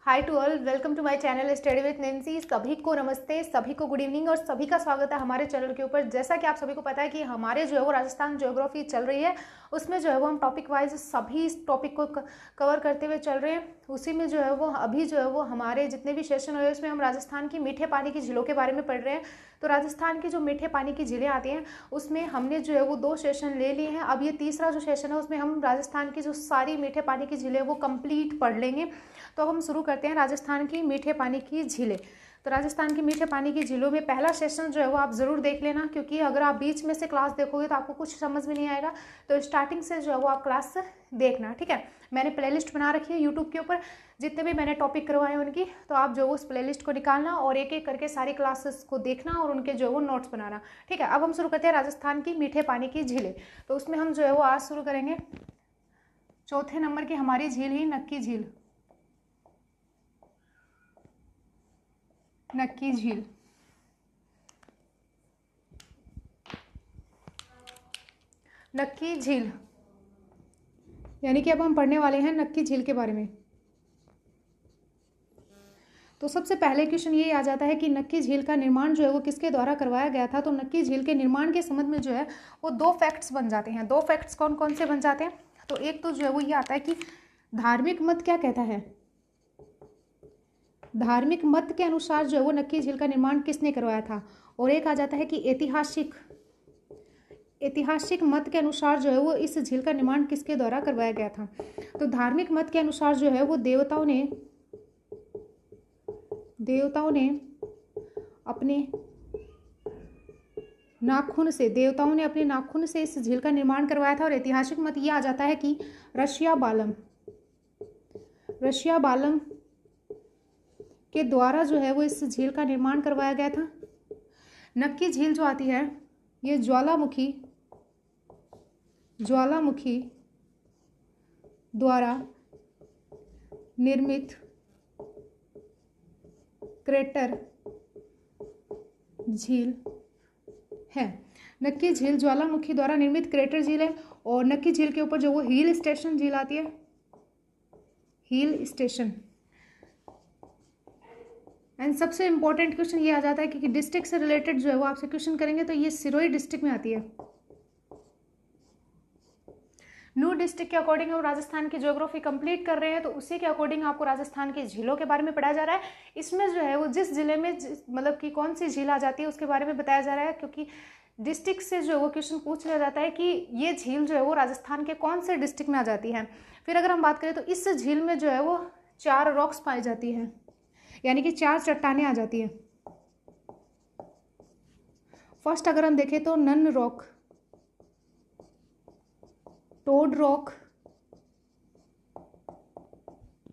Hi to all, welcome to my channel study with Nancy. सभी को नमस्ते, सभी को गुड इवनिंग और सभी का स्वागत है हमारे चैनल के ऊपर। जैसा कि आप सभी को पता है कि हमारे जो है वो राजस्थान ज्योग्राफी चल रही है, उसमें जो है वो हम टॉपिक वाइज सभी इस टॉपिक को कवर करते हुए चल रहे हैं। उसी में जो है वो अभी जो है वो हमारे जितने भी सेशन हुए उसमें हम राजस्थान की मीठे पानी की झीलों के बारे में पढ़ रहे हैं। तो राजस्थान की जो मीठे पानी की झीलें आती हैं उसमें हमने जो है वो 2 सेशन ले लिए हैं। अब ये तीसरा जो सेशन है उसमें हम राजस्थान की जो सारी मीठे पानी की झीलें वो कंप्लीट पढ़ लेंगे। तो अब हम शुरू करते हैं राजस्थान की मीठे पानी की झीलें। तो राजस्थान की मीठे पानी की झीलों में पहला सेशन जो है वो आप ज़रूर देख लेना, क्योंकि अगर आप बीच में से क्लास देखोगे तो आपको कुछ समझ में नहीं आएगा। तो स्टार्टिंग से जो है वो आप क्लास देखना, ठीक है। मैंने प्लेलिस्ट बना रखी है यूट्यूब के ऊपर, जितने भी मैंने टॉपिक करवाए हैं उनकी। तो आप जो उस प्लेलिस्ट को निकालना और एक एक करके सारी क्लासेस को देखना और उनके जो है वो नोट्स बनाना, ठीक है। अब हम शुरू करते हैं राजस्थान की मीठे पानी की झीलें। तो उसमें हम जो है वो आज शुरू करेंगे चौथे नंबर की हमारी झील ही नक्की झील। नक्की झील, नक्की झील यानी कि अब हम पढ़ने वाले हैं नक्की झील के बारे में। तो सबसे पहले क्वेश्चन ये आ जाता है कि नक्की झील का निर्माण जो है वो किसके द्वारा करवाया गया था। तो नक्की झील के निर्माण के संबंध में जो है वो 2 फैक्ट्स बन जाते हैं। 2 फैक्ट्स कौन कौन से बन जाते हैं? तो एक तो जो है वो ये आता है कि धार्मिक मत क्या कहता है, धार्मिक मत के अनुसार जो है वो नक्की झील का निर्माण किसने करवाया था। और एक आ जाता है कि ऐतिहासिक मत के अनुसार जो है वो इस झील का निर्माण किसके द्वारा करवाया गया था। तो धार्मिक मत के अनुसार जो है वो देवताओं ने अपने नाखून से इस झील का निर्माण करवाया था। और ऐतिहासिक मत ये आ जाता है कि रशिया बालम के द्वारा जो है वो इस झील का निर्माण करवाया गया था। नक्की झील जो आती है ये ज्वालामुखी द्वारा निर्मित क्रेटर झील है। नक्की झील ज्वालामुखी द्वारा निर्मित क्रेटर झील है। और नक्की झील के ऊपर जो वो हिल स्टेशन झील आती है, हिल स्टेशन। एंड सबसे इंपॉर्टेंट क्वेश्चन ये आ जाता है कि डिस्ट्रिक्ट से रिलेटेड जो है वो आपसे क्वेश्चन करेंगे, तो ये सिरोही डिस्ट्रिक्ट में आती है। न्यू डिस्ट्रिक्ट के अकॉर्डिंग हम राजस्थान की ज्योग्राफी कंप्लीट कर रहे हैं, तो उसी के अकॉर्डिंग आपको राजस्थान की झीलों के बारे में पढ़ाया जा रहा है। इसमें जो है वो जिस जिले में मतलब कि कौन सी झील आ जाती है उसके बारे में बताया जा रहा है, क्योंकि डिस्ट्रिक्ट से जो है वो क्वेश्चन पूछ लिया जाता है कि ये झील जो है वो राजस्थान के कौन से डिस्ट्रिक्ट में आ जाती है। फिर अगर हम बात करें तो इस झील में जो है वो 4 रॉक्स पाई जाती है, यानी कि 4 चट्टानें आ जाती हैं। फर्स्ट अगर हम देखें तो nun rock, toad rock,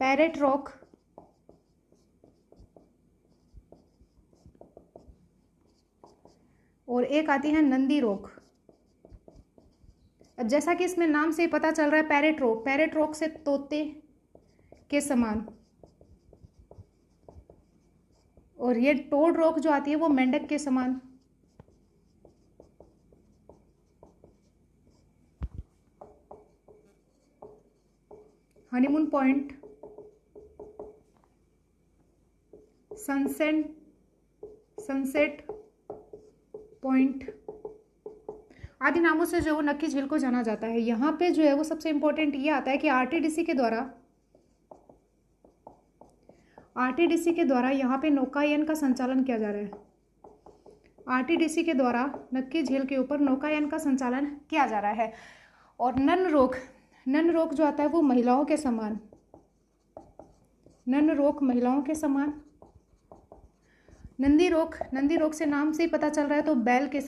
parrot rock, और एक आती है नंदी रॉक। अब जैसा कि इसमें नाम से पता चल रहा है पैरेट रॉक से तोते के समान, और ये टोड रॉक जो आती है वो मेंढक के समान। हनीमून पॉइंट, सनसेट पॉइंट आदि नामों से जो वो नक्की झील को जाना जाता है। यहाँ पे जो है वो सबसे इंपॉर्टेंट ये आता है कि आरटीडीसी के द्वारा यहाँ पे नौकायन का संचालन किया जा रहा है। आरटीडीसी के द्वारा नक्की झील के ऊपर नौकायन का संचालन किया जा रहा है। और नन रोक जो आता है वो महिलाओं के समान, नंदी रोक से नाम से ही पता चल रहा है तो बैल के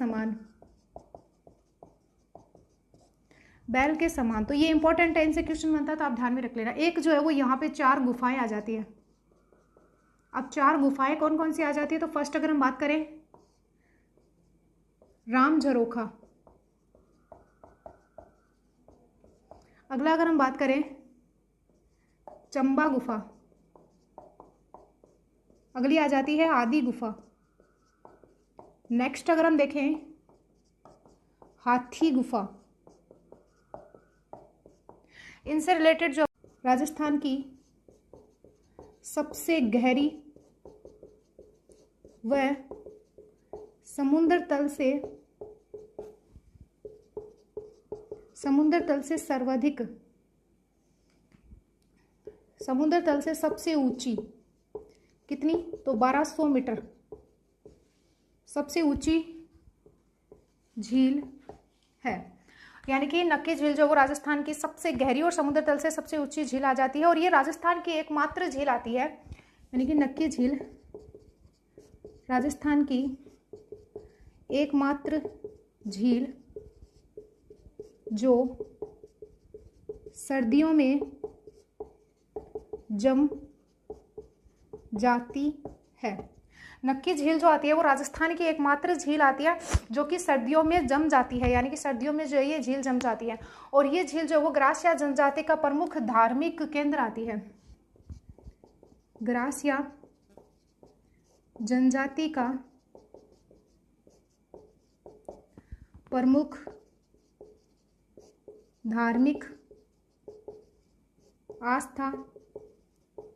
समान। तो ये इंपॉर्टेंट है, इनसे क्वेश्चन बनता है तो आप ध्यान में रख लेना। एक जो है वो यहाँ पे 4 गुफाएं आ जाती है। अब 4 गुफाएं कौन कौन सी आ जाती है? तो फर्स्ट अगर हम बात करें राम झरोखा, अगला अगर हम बात करें चंबा गुफा, अगली आ जाती है आदि गुफा। नेक्स्ट अगर हम देखें हाथी गुफा। इनसे रिलेटेड जो राजस्थान की सबसे गहरी व समुद्र तल से सबसे ऊंची कितनी, तो 1200 मीटर सबसे ऊंची झील है। यानी कि नक्की झील जो वो राजस्थान की सबसे गहरी और समुद्र तल से सबसे ऊंची झील आ जाती है और ये राजस्थान की एकमात्र झील आती है। यानी कि नक्की झील राजस्थान की एकमात्र झील जो सर्दियों में जम जाती है। नक्की झील जो आती है वो राजस्थान की एकमात्र झील आती है जो कि सर्दियों में जम जाती है। यानी कि सर्दियों में जो है ये झील जम जाती है और ये झील जो वो ग्रास या जनजाति का प्रमुख धार्मिक केंद्र आती है। ग्रास या जनजाति का प्रमुख धार्मिक आस्था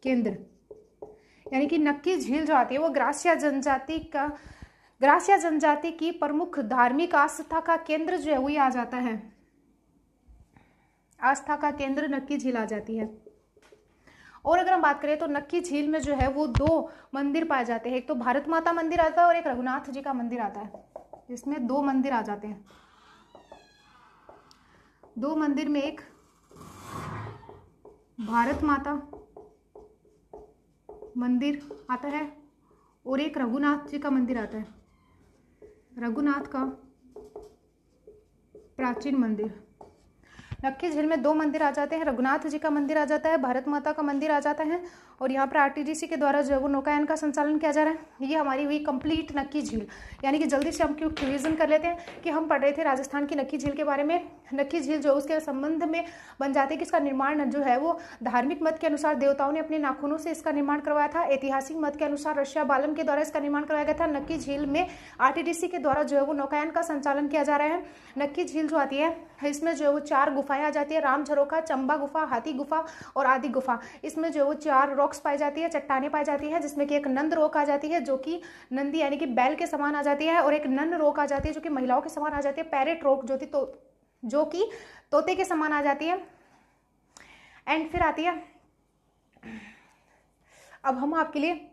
केंद्र। यानी कि नक्की झील जो आती है वो ग्रासिया जनजाति की प्रमुख धार्मिक आस्था का केंद्र जो है वो आ जाता है। आस्था का केंद्र नक्की झील आ जाती है। और अगर हम बात करें तो नक्की झील में जो है वो 2 मंदिर पाए जाते हैं। एक तो भारत माता मंदिर आता है और एक रघुनाथ जी का मंदिर आता है। इसमें 2 मंदिर आ जाते हैं। 2 मंदिर में एक भारत माता मंदिर आता है और एक रघुनाथ जी का मंदिर आता है। रघुनाथ का प्राचीन मंदिर। नक्की झील में 2 मंदिर आ जाते हैं। रघुनाथ जी का मंदिर आ जाता है, भारत माता का मंदिर आ जाता है और यहाँ पर आरटीडीसी के द्वारा जो है वो नौकायन का संचालन किया जा रहा है। ये हमारी हुई कंप्लीट नक्की झील। यानी कि जल्दी से हम क्यों रिवीजन कर लेते हैं कि हम पढ़ रहे थे राजस्थान की नक्की झील के बारे में। नक्की झील जो उसके संबंध में बन जाते हैं कि इसका निर्माण जो है वो धार्मिक मत के अनुसार देवताओं ने अपने नाखूनों से इसका निर्माण करवाया था। ऐतिहासिक मत के अनुसार रशिया बालम के द्वारा इसका निर्माण करवाया गया था। नक्की झील में आरटीडीसी के द्वारा जो है वो नौकायन का संचालन किया जा रहा है। नक्की झील जो आती है इसमें जो है वो 4 गुफाएं आ जाती है। राम झरोखा, चंबा गुफा, हाथी गुफा और आदि गुफा। इसमें जो वो 4 रॉक्स पाई जाती है, चट्टानें पाई जाती है, जिसमें कि एक नंद रॉक आ जाती है जो कि नंदी यानी कि बैल के समान आ जाती है और एक नन रॉक आ जाती है जो कि महिलाओं के समान आ जाती है। पैरेट रॉक जो कि तोते के समान आ जाती है। एंड फिर आती है, अब हम आपके लिए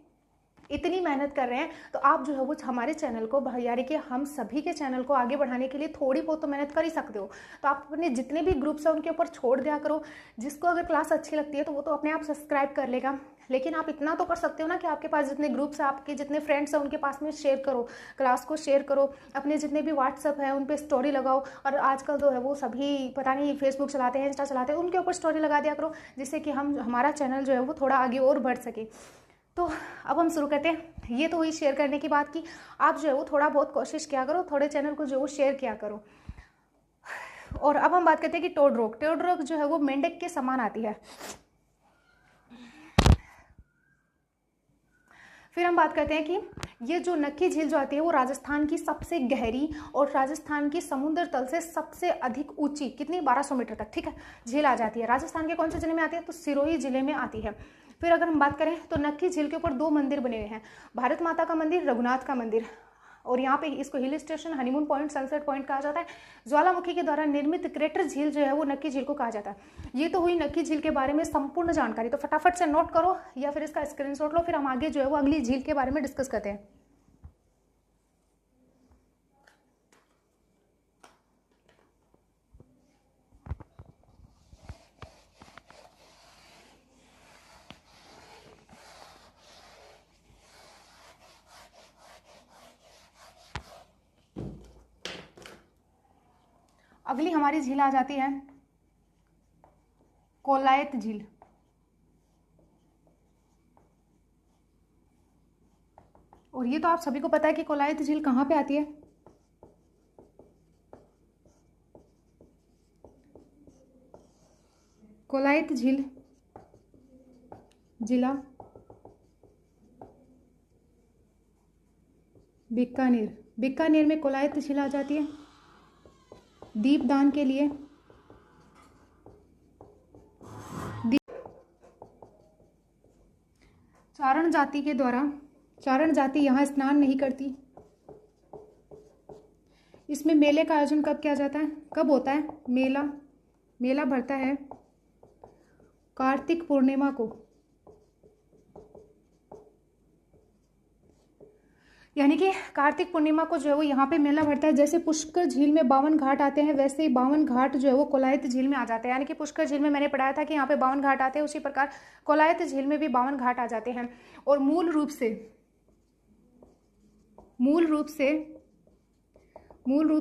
इतनी मेहनत कर रहे हैं तो आप जो है वो हमारे चैनल को, यानी कि हम सभी के चैनल को आगे बढ़ाने के लिए थोड़ी बहुत तो मेहनत कर ही सकते हो। तो आप अपने जितने भी ग्रुप्स हैं उनके ऊपर छोड़ दिया करो। जिसको अगर क्लास अच्छी लगती है तो वो तो अपने आप सब्सक्राइब कर लेगा। लेकिन आप इतना तो कर सकते हो ना कि आपके पास जितने ग्रुप्स हैं, आपके जितने फ्रेंड्स हैं उनके पास में शेयर करो, क्लास को शेयर करो, अपने जितने भी व्हाट्सअप है उन पर स्टोरी लगाओ। और आजकल जो है वो सभी पता नहीं फेसबुक चलाते हैं, इंस्टा चलाते हैं, उनके ऊपर स्टोरी लगा दिया करो जिससे कि हमारा चैनल जो है वो थोड़ा आगे और बढ़ सके। तो अब हम शुरू करते हैं। ये तो हुई शेयर करने की बात की। आप जो है वो थोड़ा बहुत कोशिश किया करो, थोड़े चैनल को जो वो शेयर किया करो। और अब हम बात करते हैं कि टोड रॉक जो है वो मेंढक के समान आती है। फिर हम बात करते हैं कि ये जो नक्की झील जो आती है वो राजस्थान की सबसे गहरी और राजस्थान की समुद्र तल से सबसे अधिक ऊंची कितनी 1200 मीटर तक, ठीक है, झील आ जाती है। राजस्थान के कौन से जिले में आती है, तो सिरोही जिले में आती है। फिर अगर हम बात करें तो नक्की झील के ऊपर 2 मंदिर बने हुए हैं, भारत माता का मंदिर, रघुनाथ का मंदिर। और यहाँ पे इसको hill station, honeymoon point, sunset point कहा जाता है। ज्वालामुखी के द्वारा निर्मित क्रेटर झील जो है वो नक्की झील को कहा जाता है। ये तो हुई नक्की झील के बारे में संपूर्ण जानकारी। तो फटाफट से नोट करो या फिर इसका स्क्रीनशॉट लो, फिर हम आगे जो है वो अगली झील के बारे में डिस्कस करते हैं। अगली हमारी झील आ जाती है कोलायत झील। और ये तो आप सभी को पता है कि कोलायत झील कहाँ पे आती है। कोलायत झील जिला बीकानेर में कोलायत झील आ जाती है। दीपदान के लिए चारण जाति के द्वारा, चारण जाति यहाँ स्नान नहीं करती। इसमें मेले का आयोजन कब किया जाता है, कब होता है मेला भरता है कार्तिक पूर्णिमा को, यानी कि कार्तिक पूर्णिमा को जो है वो यहाँ पे मेला भरता है। जैसे पुष्कर झील में 52 घाट आते हैं, वैसे ही 52 घाट जो है वो कोलायत झील में आ जाते हैं। यानी कि पुष्कर झील में मैंने पढ़ाया था कि यहाँ पे 52 घाट आते हैं, उसी प्रकार कोलायत झील में भी 52 घाट आ जाते हैं। और मूल रूप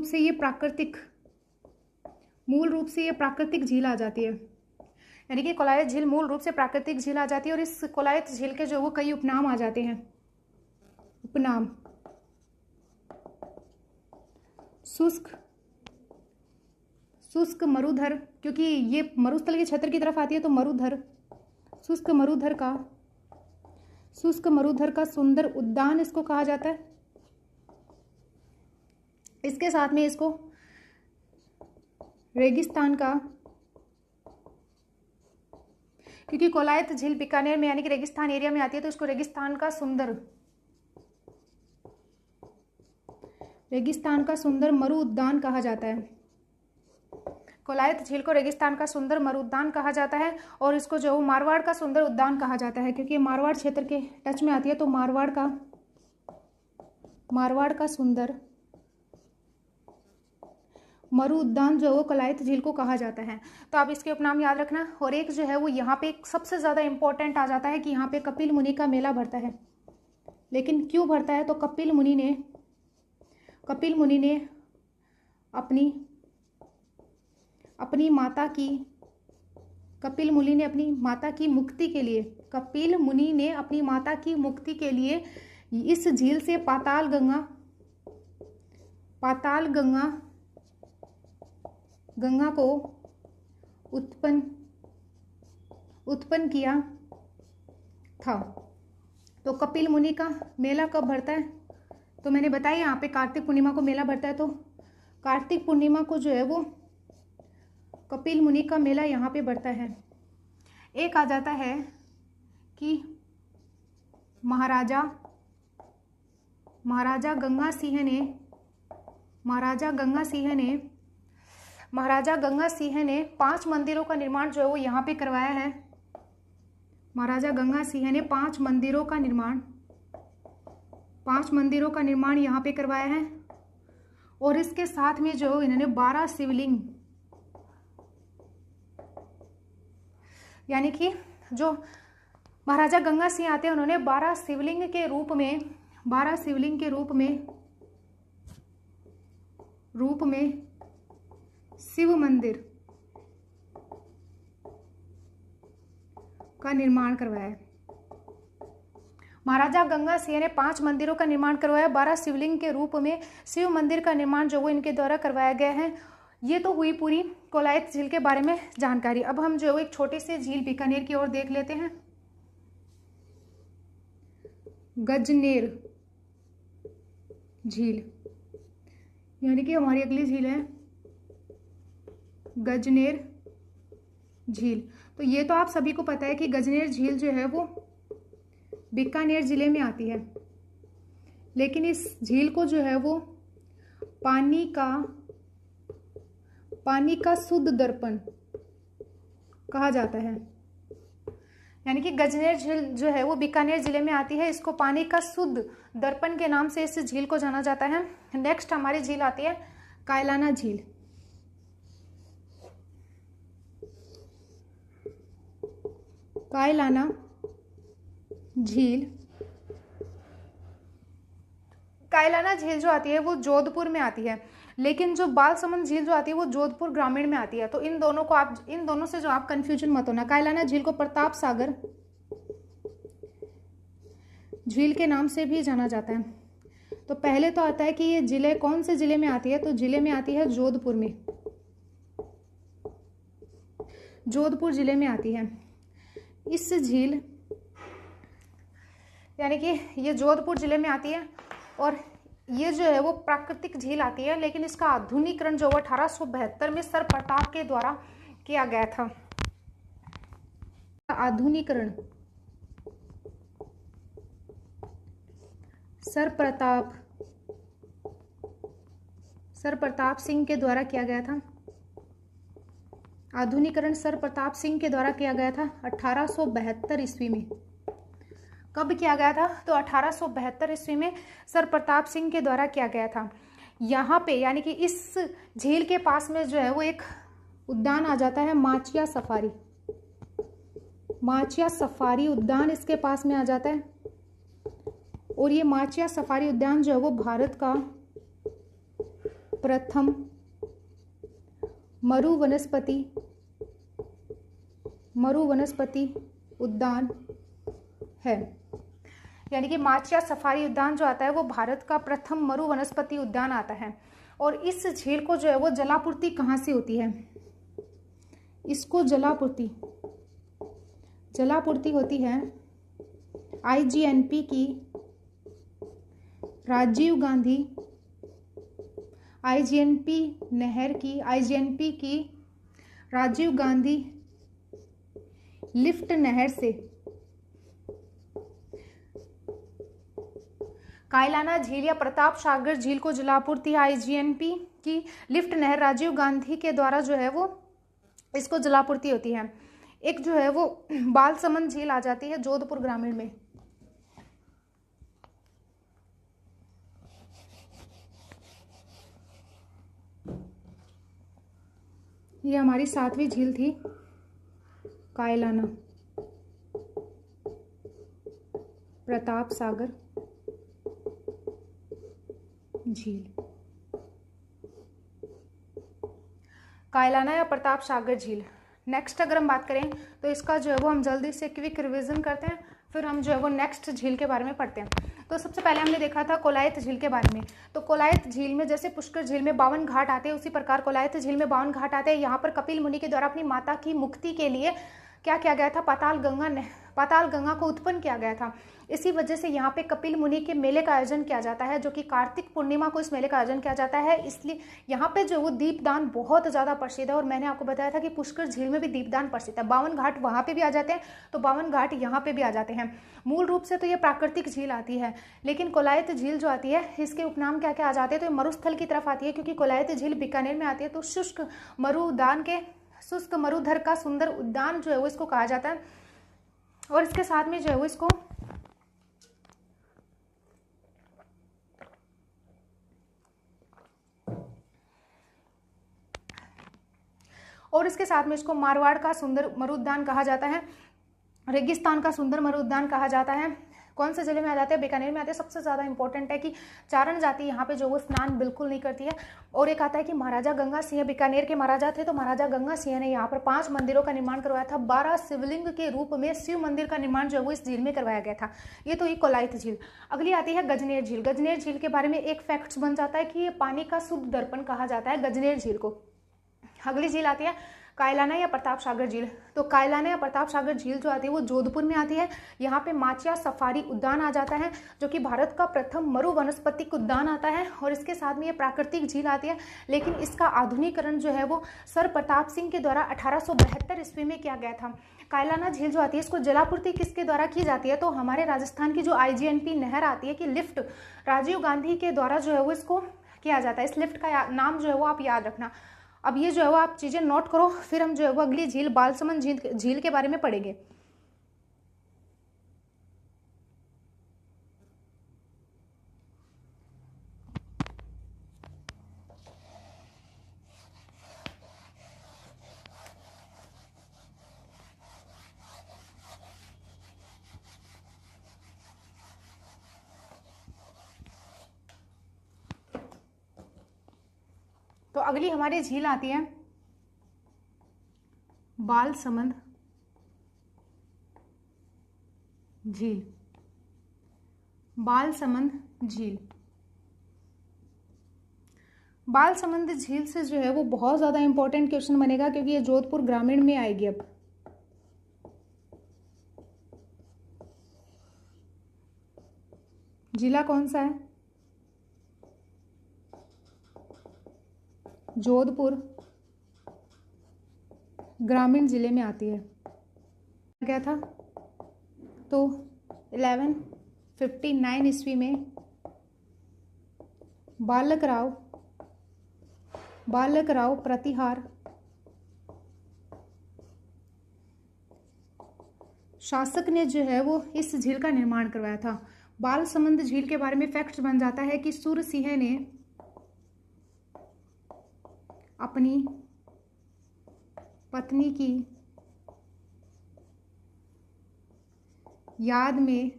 से ये प्राकृतिक झील आ जाती है। यानी कि कोलायत झील मूल रूप से प्राकृतिक झील आ जाती है। और इस कोलायत झील के जो वो कई उपनाम आ जाते हैं। उपनाम शुष्क मरुधर, क्योंकि ये मरुस्थल के क्षेत्र की तरफ आती है तो मरुधर, शुष्क मरुधर का सुंदर उद्यान इसको कहा जाता है। इसके साथ में इसको रेगिस्तान का, क्योंकि कोलायत झील बीकानेर में यानी कि रेगिस्तान एरिया में आती है तो इसको रेगिस्तान का सुंदर मरु उद्यान कहा जाता है। कोलायत झील को रेगिस्तान का सुंदर मरु उद्यान कहा जाता है। और इसको जो मारवाड़ का सुंदर उद्यान कहा जाता है, क्योंकि मारवाड़ क्षेत्र के टच में आती है तो मारवाड़ का सुंदर मरु उद्यान जो है वो कोलायत झील को कहा जाता है। तो आप इसके उपनाम याद रखना। और एक जो है वो यहाँ पे सबसे ज़्यादा इम्पोर्टेंट आ जाता है कि यहाँ पे कपिल मुनि का मेला भरता है। लेकिन क्यों भरता है, तो कपिल मुनि ने अपनी माता की मुक्ति के लिए इस झील से पाताल गंगा को उत्पन्न किया था। तो कपिल मुनि का मेला कब भरता है, तो मैंने बताया यहाँ पे कार्तिक पूर्णिमा को मेला भरता है। तो कार्तिक पूर्णिमा को जो है वो कपिल मुनि का मेला यहाँ पे भरता है। एक आ जाता है कि महाराजा गंगा सिंह ने 5 मंदिरों का निर्माण जो है वो यहाँ पे करवाया है। महाराजा गंगा सिंह ने 5 मंदिरों का निर्माण यहाँ पे करवाया है। और इसके साथ में जो इन्होंने 12 शिवलिंग, यानी कि जो महाराजा गंगा सिंह आते हैं उन्होंने 12 शिवलिंग के रूप में शिव मंदिर का निर्माण करवाया है। महाराजा गंगा सिंह ने 5 मंदिरों का निर्माण करवाया, 12 शिवलिंग के रूप में शिव मंदिर का निर्माण जो वो इनके द्वारा करवाया गया है। ये तो हुई पूरी कोलायत झील के बारे में जानकारी। अब हम जो एक छोटी सी झील बीकानेर की ओर देख लेते हैं। गजनेर झील, यानी कि हमारी अगली झील है गजनेर झील। तो ये तो आप सभी को पता है कि गजनेर झील जो है वो बीकानेर जिले में आती है। लेकिन इस झील को जो है वो पानी का शुद्ध दर्पण कहा जाता है। यानी कि गजनेर झील जो है वो बीकानेर जिले में आती है, इसको पानी का शुद्ध दर्पण के नाम से इस झील को जाना जाता है। नेक्स्ट हमारी झील आती है कायलाना झील। कायलाना झील जो आती है वो जोधपुर में आती है, लेकिन जो बालसमुंद झील जो आती है वो जोधपुर ग्रामीण में आती है। तो इन दोनों से जो आप कंफ्यूजन मत होना। कायलाना झील को प्रताप सागर झील के नाम से भी जाना जाता है। तो पहले तो आता है कि ये जिले कौन से जिले में आती है, तो जिले में आती है जोधपुर में, जोधपुर जिले में आती है। इस झील यानी कि ये जोधपुर जिले में आती है और ये जो है वो प्राकृतिक झील आती है, लेकिन इसका आधुनिकीकरण जो 1872 में सर प्रताप के द्वारा किया गया था। सर प्रताप सिंह के द्वारा किया गया था। आधुनिकीकरण सर प्रताप सिंह के द्वारा किया गया था 1872 ईस्वी में। कब किया गया था? तो 1872 ईस्वी में सर प्रताप सिंह के द्वारा किया गया था। यहाँ पे यानी कि इस झील के पास में जो है वो एक उद्यान आ जाता है, माचिया सफारी उद्यान इसके पास में आ जाता है। और ये माचिया सफारी उद्यान जो है वो भारत का प्रथम मरु वनस्पति उद्यान है। यानी कि माचिया सफारी उद्यान जो आता है वो भारत का प्रथम मरु वनस्पति उद्यान आता है। और इस झील को जो है वो जलापूर्ति कहाँ से होती है? इसको जलापूर्ति होती है IGNP की राजीव गांधी राजीव गांधी लिफ्ट नहर से। कायलाना झील या प्रताप सागर झील को जलापूर्ति IGNP की लिफ्ट नहर राजीव गांधी के द्वारा जो है वो इसको जलापूर्ति होती है। एक जो है वो बालसमंद झील आ जाती है जोधपुर ग्रामीण में। ये हमारी 7वीं झील थी, कायलाना प्रताप सागर झील। कायलाना या प्रताप सागर झील। नेक्स्ट अगर हम बात करें तो इसका जो है वो हम जल्दी से क्विक रिवीजन करते हैं, फिर हम जो है वो नेक्स्ट झील के बारे में पढ़ते हैं। तो सबसे पहले हमने देखा था कोलायत झील के बारे में। तो कोलायत झील में जैसे पुष्कर झील में 52 घाट आते हैं, उसी प्रकार कोलायत झील में 52 घाट आते हैं। यहाँ पर कपिल मुनि के द्वारा अपनी माता की मुक्ति के लिए क्या किया गया था? पाताल गंगा को उत्पन्न किया गया था। इसी वजह से यहाँ पे कपिल मुनि के मेले का आयोजन किया जाता है, जो कि कार्तिक पूर्णिमा को इस मेले का आयोजन किया जाता है। इसलिए यहाँ पे जो वो दीपदान बहुत ज़्यादा प्रसिद्ध है। और मैंने आपको बताया था कि पुष्कर झील में भी दीपदान प्रसिद्ध है। 52 घाट वहाँ पे भी आ जाते हैं, तो 52 घाट यहाँ पे भी आ जाते हैं। मूल रूप से तो ये प्राकृतिक झील आती है, लेकिन कोलायत झील जो आती है इसके उपनाम क्या क्या आ जाते हैं? तो ये मरुस्थल की तरफ आती है, क्योंकि कोलायत झील बीकानेर में आती है। तो शुष्क मरुधर का सुंदर उद्यान जो है वो इसको कहा जाता है। और इसके साथ में जो है वो इसको मारवाड़ का सुंदर मरुद्यान कहा जाता है, रेगिस्तान का सुंदर मरुद्यान कहा जाता है। कौन से जिले में आ जाते हैं? बीकानेर में आते हैं। सबसे ज़्यादा इंपॉर्टेंट है कि चारण जाति यहाँ पे जो वो स्नान बिल्कुल नहीं करती है। और एक आता है कि महाराजा गंगा सिंह बीकानेर के महाराजा थे, तो महाराजा गंगा सिंह ने यहाँ पर 5 मंदिरों का निर्माण करवाया था। 12 शिवलिंग के रूप में शिव मंदिर का निर्माण जो है वो इस झील में करवाया गया था। ये तो ये कोलायत झील। अगली आती है गजनेर झील। गजनेर झील के बारे में एक फैक्ट्स बन जाता है कि ये पानी का शुद्ध दर्पण कहा जाता है गजनेर झील को। अगली झील आती है कायलाना या प्रताप सागर झील। तो कायलाना या प्रताप सागर झील जो आती है वो जोधपुर में आती है। यहाँ पे माचिया सफारी उद्यान आ जाता है, जो कि भारत का प्रथम मरु वनस्पतिक उद्यान आता है। और इसके साथ में ये प्राकृतिक झील आती है, लेकिन इसका आधुनिकीकरण जो है वो सर प्रताप सिंह के द्वारा 1872 ईस्वी में किया गया था। कायलाना झील जो आती है इसको जलापूर्ति किसके द्वारा की जाती है? तो हमारे राजस्थान की जो IGNP नहर आती है कि लिफ्ट राजीव गांधी के द्वारा जो है वो इसको किया जाता है। इस लिफ्ट का नाम जो है वो आप याद रखना। अब ये जो है वो आप चीज़ें नोट करो, फिर हम जो है वो अगली झील बालसमंद झील के बारे में पढ़ेंगे। तो अगली हमारी झील आती है बालसमंद झील। बालसमंद झील से जो है वो बहुत ज़्यादा इंपॉर्टेंट क्वेश्चन बनेगा, क्योंकि ये जोधपुर ग्रामीण में आएगी। अब जिला कौन सा है? जोधपुर ग्रामीण जिले में आती है। क्या था? तो 1159 ईस्वी में बालक राव प्रतिहार शासक ने जो है वो इस झील का निर्माण करवाया था। बालसमंद झील के बारे में फैक्ट बन जाता है कि सूरसिंह ने अपनी पत्नी की याद में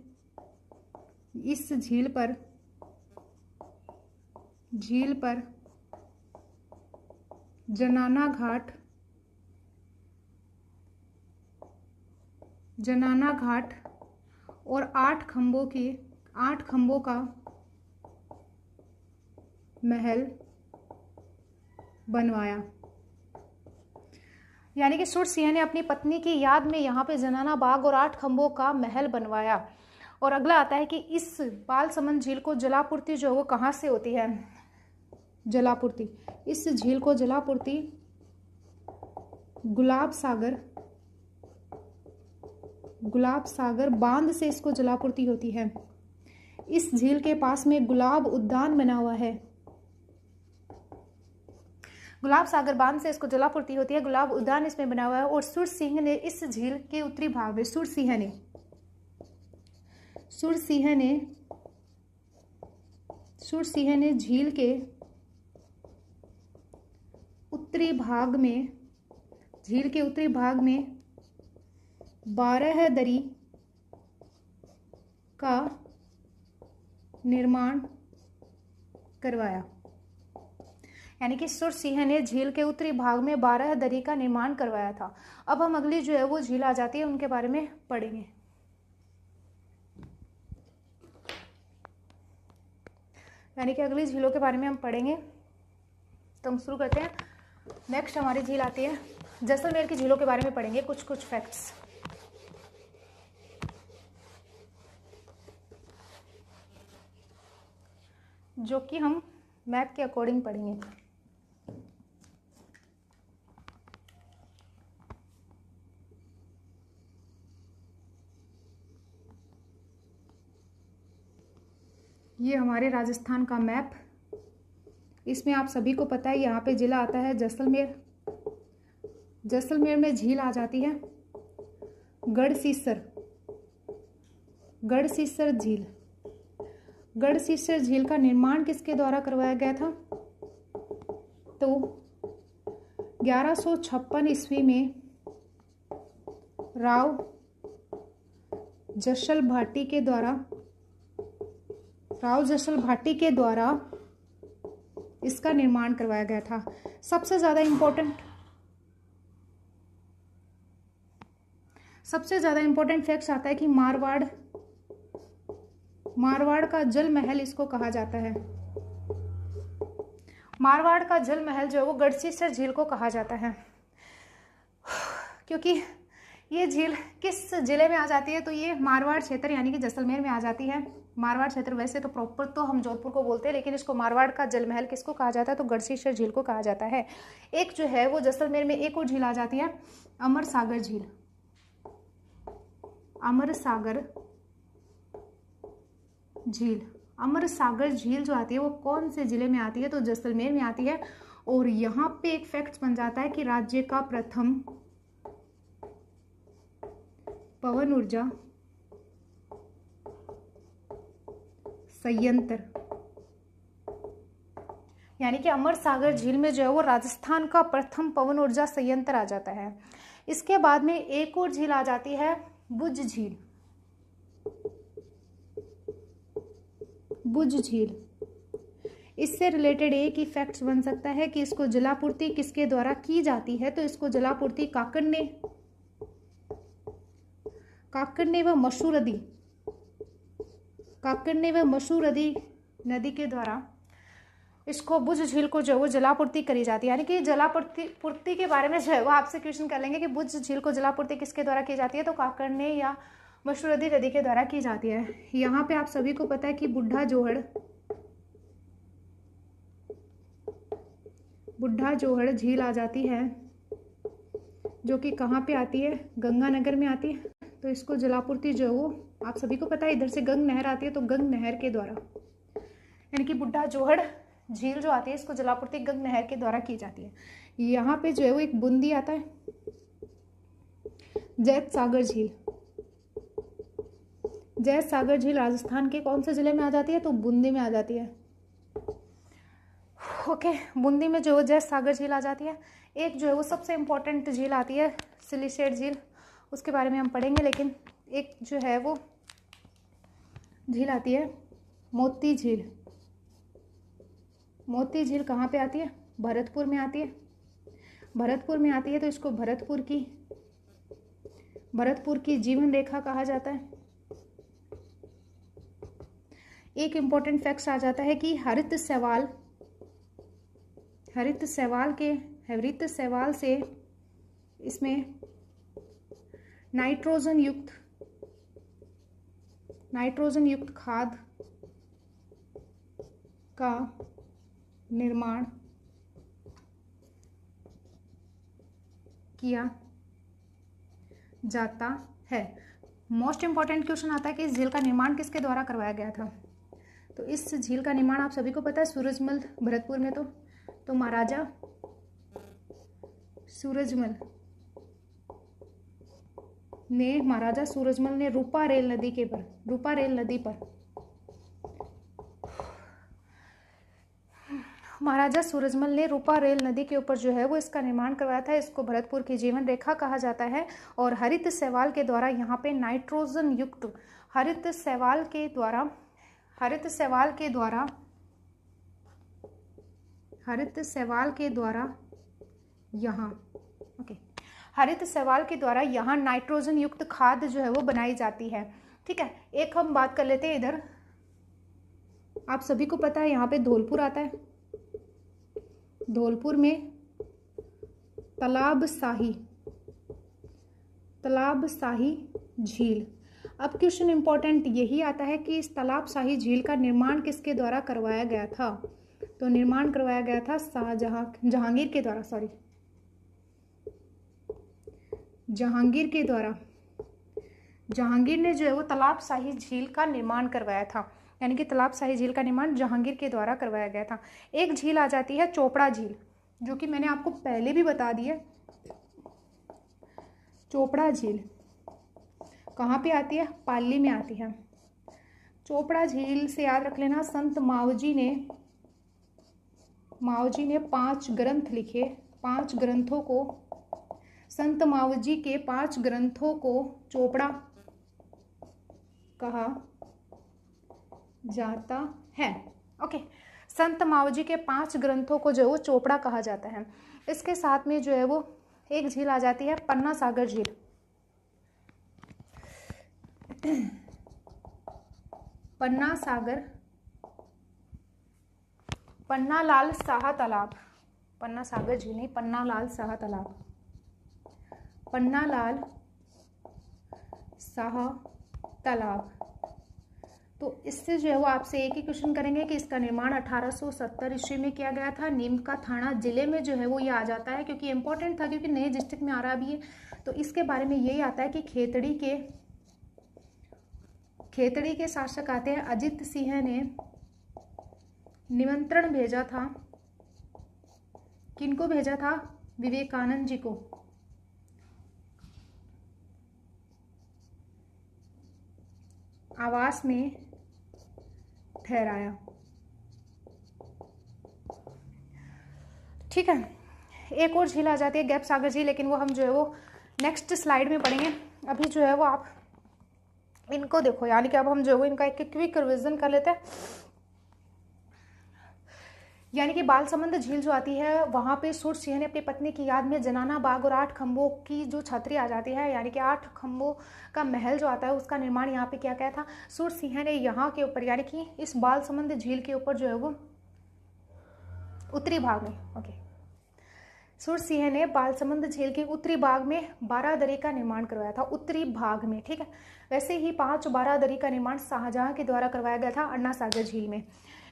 इस झील पर जनाना घाट और 8 खंभों का महल बनवाया। यानी कि सूरसिंह ने अपनी पत्नी की याद में यहाँ पे जनाना बाग और 8 खंभों का महल बनवाया। और अगला आता है कि इस बालसमंद झील को जलापूर्ति जो है वो कहाँ से होती है। जलापूर्ति, इस झील को जलापूर्ति गुलाब सागर बांध से इसको जलापूर्ति होती है। इस झील के पास में गुलाब उद्यान बना हुआ है। गुलाब सागर बांध से इसको जलापूर्ति होती है, गुलाब उद्यान इसमें बना हुआ है। और सूरसिंह ने इस झील के उत्तरी भाग में सूरसिंह ने झील के उत्तरी भाग में 12 दरी का निर्माण करवाया। यानी कि सूरसिंह ने झील के उत्तरी भाग में 12 दरी का निर्माण करवाया था। अब हम अगली जो है वो झील आ जाती है, उनके बारे में पढ़ेंगे। यानी कि अगली झीलों के बारे में हम पढ़ेंगे। तो हम शुरू करते हैं। नेक्स्ट हमारी झील आती है जैसलमेर की झीलों के बारे में पढ़ेंगे कुछ फैक्ट्स। जो कि हम मैप के अकॉर्डिंग पढ़ेंगे। ये हमारे राजस्थान का मैप। इसमें आप सभी को पता है यहाँ पे जिला आता है जैसलमेर। जैसलमेर में झील आ जाती है गढ़सीसर झील। गढ़सीसर झील का निर्माण किसके द्वारा करवाया गया था? तो 1156 ईस्वी में राव जसल भाटी के द्वारा इसका निर्माण करवाया गया था। सबसे ज़्यादा इम्पोर्टेंट फैक्ट आता है कि मारवाड़ का जल महल इसको कहा जाता है। मारवाड़ का जल महल जो है वो गढ़सीसर झील को कहा जाता है। क्योंकि ये झील किस जिले में आ जाती है? तो ये मारवाड़ क्षेत्र यानी कि जैसलमेर में आ जाती है। मारवाड़ क्षेत्र वैसे तो प्रॉपर तो हम जोधपुर को बोलते हैं, लेकिन इसको मारवाड़ का जल महल किसको कहा जाता है? तो गढ़सीसर झील को कहा जाता है। एक जो है वो जैसलमेर में एक और झील आ जाती है अमर सागर झील। अमर सागर झील जो आती है वो कौन से जिले में आती है? तो जैसलमेर में आती है। और यहाँ पे एक फैक्ट बन जाता है कि राज्य का प्रथम पवन ऊर्जा संयंत्र, यानी कि अमर सागर झील में जो है वो राजस्थान का प्रथम पवन ऊर्जा संयंत्र आ जाता है। इसके बाद में एक और झील आ जाती है बुझ झील। इससे रिलेटेड एक ही फैक्ट बन सकता है कि इसको जलापूर्ति किसके द्वारा की जाती है? तो इसको जलापूर्ति काकड़ने व मशहूरदी नदी के द्वारा इसको बुझ झील को जो वो जलापूर्ति करी जाती है। यानी कि जलापूर्ति के बारे में जो है वो आपसे क्वेश्चन कर लेंगे कि बुझ झील को जलापूर्ति किसके द्वारा की जाती है? तो काकड़ने या मशहूरदी नदी के द्वारा की जाती है। यहाँ पे आप सभी को पता है कि बुढ़ा जोहड़ झील आ जाती है, जो कि कहाँ पे आती है? गंगानगर में आती है। तो इसको जलापूर्ति जो वो आप सभी को पता है, इधर से गंग नहर आती है, तो गंग नहर के द्वारा, यानी कि बुढ़ा जोहड़ झील जो आती है इसको जलापूर्ति गंग नहर के द्वारा की जाती है। यहाँ पे जो है वो एक बूंदी आता है, जैत सागर झील। जैत सागर झील राजस्थान के कौन से जिले में आ जाती है? तो बूंदी में आ जाती है। ओके, बूंदी में जो जैत सागर झील आ जाती है। एक जो है वो सबसे इम्पोर्टेंट झील आती है सिलिशेट झील, उसके बारे में हम पढ़ेंगे, लेकिन एक जो है वो झील आती है मोती झील। मोती झील कहाँ पे आती है? भरतपुर में आती है। भरतपुर में आती है तो इसको भरतपुर की जीवन रेखा कहा जाता है। एक इम्पोर्टेंट फैक्ट आ जाता है कि हरित शैवाल से इसमें नाइट्रोजन युक्त खाद का निर्माण किया जाता है। मोस्ट इंपॉर्टेंट क्वेश्चन आता है कि इस झील का निर्माण किसके द्वारा करवाया गया था? तो इस झील का निर्माण आप सभी को पता है सूरजमल भरतपुर में, तो महाराजा सूरजमल ने रूपा रेल नदी पर महाराजा सूरजमल ने रूपा रेल नदी के ऊपर जो है वो इसका निर्माण करवाया था। इसको भरतपुर की जीवन रेखा कहा जाता है। और हरित शैवाल के द्वारा यहाँ पे नाइट्रोजन युक्त हरित शैवाल के द्वारा यहाँ नाइट्रोजन युक्त खाद जो है वो बनाई जाती है। ठीक है, एक हम बात कर लेते हैं इधर। आप सभी को पता है यहाँ पे धौलपुर आता है। धौलपुर में तालाब शाही झील। अब क्वेश्चन इंपॉर्टेंट यही आता है कि इस तालाब शाही झील का निर्माण किसके द्वारा करवाया गया था? तो निर्माण करवाया गया था जहांगीर के द्वारा। जहांगीर ने जो है वो तालाब शाही झील का निर्माण करवाया था, यानी कि तालाब शाही झील का निर्माण जहांगीर के द्वारा करवाया गया था। एक झील आ जाती है चोपड़ा झील, जो कि मैंने आपको पहले भी बता दी है। चोपड़ा झील कहाँ पे आती है? पाली में आती है। चोपड़ा झील से याद रख लेना, संत मावजी ने 5 ग्रंथ लिखे। 5 ग्रंथों को संत मावजी के 5 ग्रंथों को चोपड़ा कहा जाता है। ओके, संत मावजी के 5 ग्रंथों को जो वो चोपड़ा कहा जाता है। इसके साथ में जो है वो एक झील आ जाती है पन्ना सागर झील। पन्नालाल साहा तालाब। पन्ना सागर झील नहीं, पन्नालाल साहा तालाब। पन्नालाल साहा तालाब। तो इससे जो है वो आपसे एक ही क्वेश्चन करेंगे कि इसका निर्माण 1870 ईस्वी में किया गया था। नीम का थाना जिले में जो है वो ये आ जाता है, क्योंकि इंपॉर्टेंट था, क्योंकि नए डिस्ट्रिक्ट में आ रहा भी है। तो इसके बारे में यही आता है कि खेतड़ी के शासक आते हैं। अजित सिंह ने निमंत्रण भेजा था। किनको भेजा था? विवेकानंद जी को। आवास में ठहराया। ठीक है, एक और झील आ जाती है गैप सागर झील, लेकिन वो हम जो है वो नेक्स्ट स्लाइड में पढ़ेंगे। अभी जो है वो आप इनको देखो, यानी कि अब हम जो है वो इनका एक क्विक रिवीजन कर लेते हैं। यानी कि बालसमंद झील जो आती है वहाँ पे सूर सिंह ने अपनी पत्नी की याद में जनाना बाग और 8 खंभों की जो छतरी आ जाती है, यानी कि 8 खंभों का महल जो आता है उसका निर्माण यहाँ पे किया गया था। सूर सिंह ने यहाँ के ऊपर, यानी कि इस बालसमंद झील के ऊपर जो है वो उत्तरी भाग में, सूर सिंह ने बालसमंद झील के उत्तरी भाग में बारादरी का निर्माण करवाया था। उत्तरी भाग में, ठीक है। वैसे ही 5 बारादरी का निर्माण शाहजहां के द्वारा करवाया गया था अन्ना सागर झील में।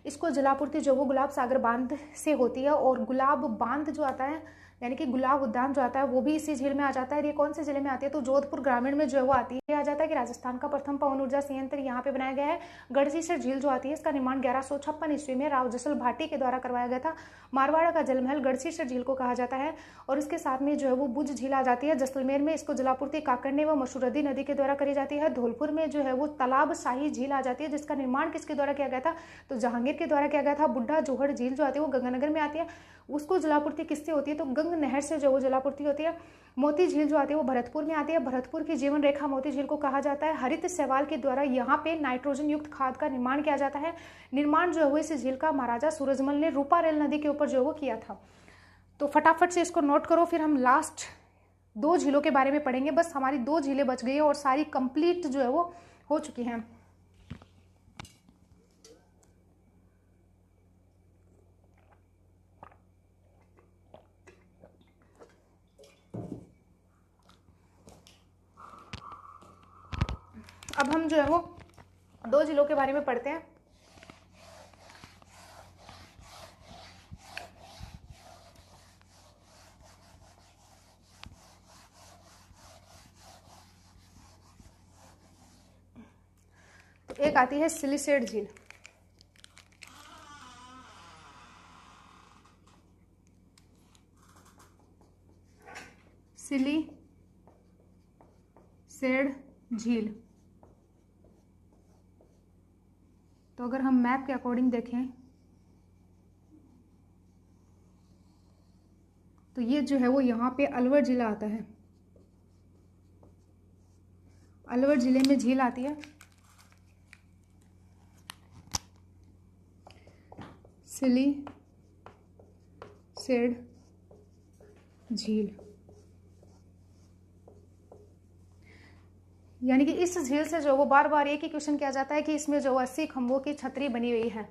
इसको जलापूर्ति जो वो गुलाब सागर बांध से होती है, और गुलाब बांध जो आता है यानी कि गुलाब उद्यान जो आता है वो भी इसी झील में आ जाता है। ये कौन से जिले में आती है? तो जोधपुर ग्रामीण में जो है वो आती है। आ जाता है कि राजस्थान का प्रथम पवन ऊर्जा संयंत्र यहाँ पे बनाया गया है। गढ़सीसर झील जो आती है इसका निर्माण 1156 ईस्वी में राव जसल भाटी के द्वारा करवाया गया था। मारवाड़ का जलमहल गढ़सीसर झील को कहा जाता है। और इसके साथ में जो है वो बुझ झील आ जाती है। जैसलमेर में इसको जलापूर्ति काकड़ने व मशूरदी नदी के द्वारा करी जाती है। धौलपुर में जो है वो तालाब शाही झील आ जाती है, जिसका निर्माण किसके द्वारा किया गया था? तो जहांगीर के द्वारा किया गया था। बुड्ढा जोहड़ झील जो आती है वो गंगानगर में आती है, उसको जलापूर्ति किससे होती है? तो गंग नहर से जो वो जलापूर्ति होती है। मोती झील जो आती है वो भरतपुर में आती है। भरतपुर की जीवन रेखा मोती झील को कहा जाता है। हरित शैवाल के द्वारा यहाँ पे नाइट्रोजन युक्त खाद का निर्माण किया जाता है। निर्माण जो है इस झील का महाराजा सूरजमल ने रूपा रेल नदी के ऊपर जो है वो किया था। तो फटाफट से इसको नोट करो, फिर हम लास्ट 2 झीलों के बारे में पढ़ेंगे। बस हमारी 2 झीलें बच गई है और सारी कंप्लीट जो है वो हो चुकी हैं। अब हम जो है वो 2 जिलों के बारे में पढ़ते हैं। तो एक आती है सिलिसेट झील। सिलिसेट झील। तो अगर हम मैप के अकॉर्डिंग देखें तो ये जो है वो यहाँ पे अलवर जिला आता है। अलवर जिले में झील आती है सिलिसेट झील। यानी कि इस झील से जो वो बार बार एक ही क्वेश्चन किया जाता है कि इसमें जो 80 खंभों की छतरी बनी हुई है।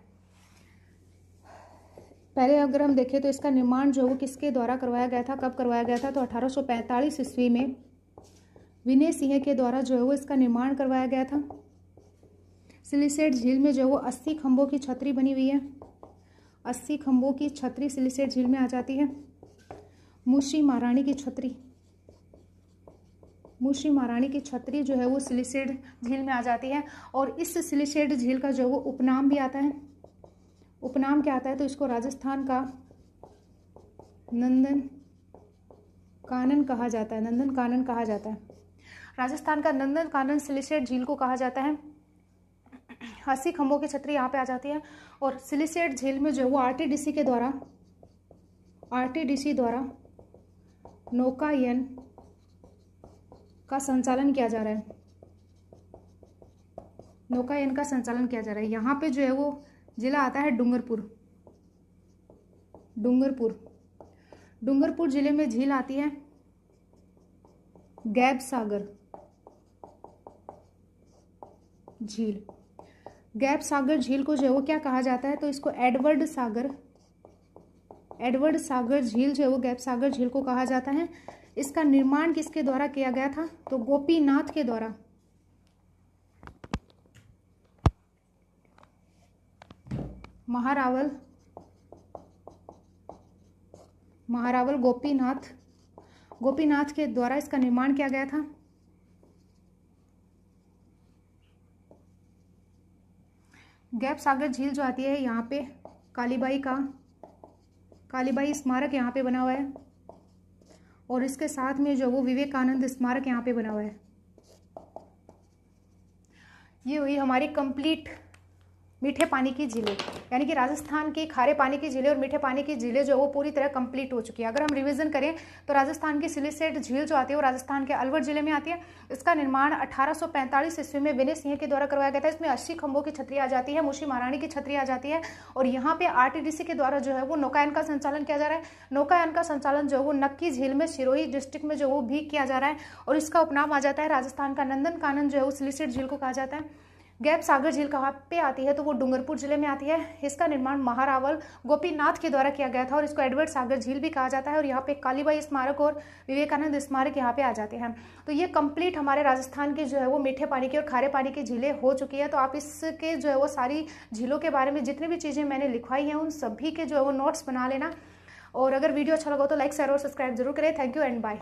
पहले अगर हम देखें तो इसका निर्माण जो वो किसके द्वारा करवाया गया था, कब करवाया गया था? तो 1845 ईस्वी में विनय सिंह के द्वारा जो है वो इसका निर्माण करवाया गया था। सिलिसेट झील में जो वो 80 खंभों की छतरी बनी हुई है। 80 खंभों की छतरी सिलिसेट झील में आ जाती है। मूशी महारानी की छतरी, मूशी महारानी की छतरी जो है वो सिलिसेट झील में आ जाती है। और इस सिलिसेट झील का जो वो उपनाम भी आता है। उपनाम क्या आता है? तो इसको राजस्थान का नंदन कानन कहा जाता है। नंदन कानन कहा जाता है। राजस्थान का नंदन कानन सिलिसेट झील को कहा जाता है। 80 खंभों की छतरी यहाँ पे आ जाती है। और सिलिसेट झील में जो वो आरटीडीसी द्वारा नौकायन का संचालन किया जा रहा है। नौकायन का संचालन किया जा रहा है। यहाँ पे जो है वो जिला आता है डूंगरपुर जिले में झील आती है गैब सागर झील। गैब सागर झील को जो है वो क्या कहा जाता है? तो इसको एडवर्ड सागर झील जो है वो गैब सागर झील को कहा जाता है। इसका निर्माण किसके द्वारा किया गया था? तो गोपीनाथ के द्वारा। महारावल गोपीनाथ के द्वारा इसका निर्माण किया गया था। गैब सागर झील जो आती है यहाँ पे कालीबाई स्मारक यहाँ पे बना हुआ है। और इसके साथ में जो वो विवेकानंद स्मारक यहाँ पे बना हुआ है। ये हुई हमारी कंप्लीट मीठे पानी की झीलें, यानी कि राजस्थान की खारे पानी की झीलें और मीठे पानी की झीलें जो वो पूरी तरह कंप्लीट हो चुकी है। अगर हम रिवीजन करें तो राजस्थान की सिलिसेट झील जो आती है वो राजस्थान के अलवर जिले में आती है। इसका निर्माण 1845 ईस्वी में विनय सिंह के द्वारा करवाया गया था। इसमें 80 खंभों की छतरी आ जाती है। मूशी महारानी की छतरी आ जाती है। और यहाँ पे आरटीडीसी के द्वारा जो है वो नौकायन का संचालन किया जा रहा है। नौकायन का संचालन जो है वो नक्की झील में सिरोही डिस्ट्रिक्ट में जो वो भी किया जा रहा है। और इसका उपनाम आ जाता है राजस्थान का नंदन कानन जो है वो सिलिसेट झील को कहा जाता है। गैब सागर झील कहाँ पे आती है? तो वो डूंगरपुर जिले में आती है। इसका निर्माण महारावल गोपीनाथ के द्वारा किया गया था और इसको एडवर्ड सागर झील भी कहा जाता है। और यहाँ पे कालीबाई स्मारक और विवेकानंद स्मारक यहाँ पे आ जाते हैं। तो ये कंप्लीट हमारे राजस्थान की जो है वो मीठे पानी की और खारे पानी की झीलें हो चुकी है। तो आप इसके जो है वो सारी झीलों के बारे में जितनी भी चीज़ें मैंने लिखवाई हैं उन सभी के जो है वो नोट्स बना लेना। और अगर वीडियो अच्छा लगा हो तो लाइक शेयर और सब्सक्राइब जरूर करें। Thank you and bye.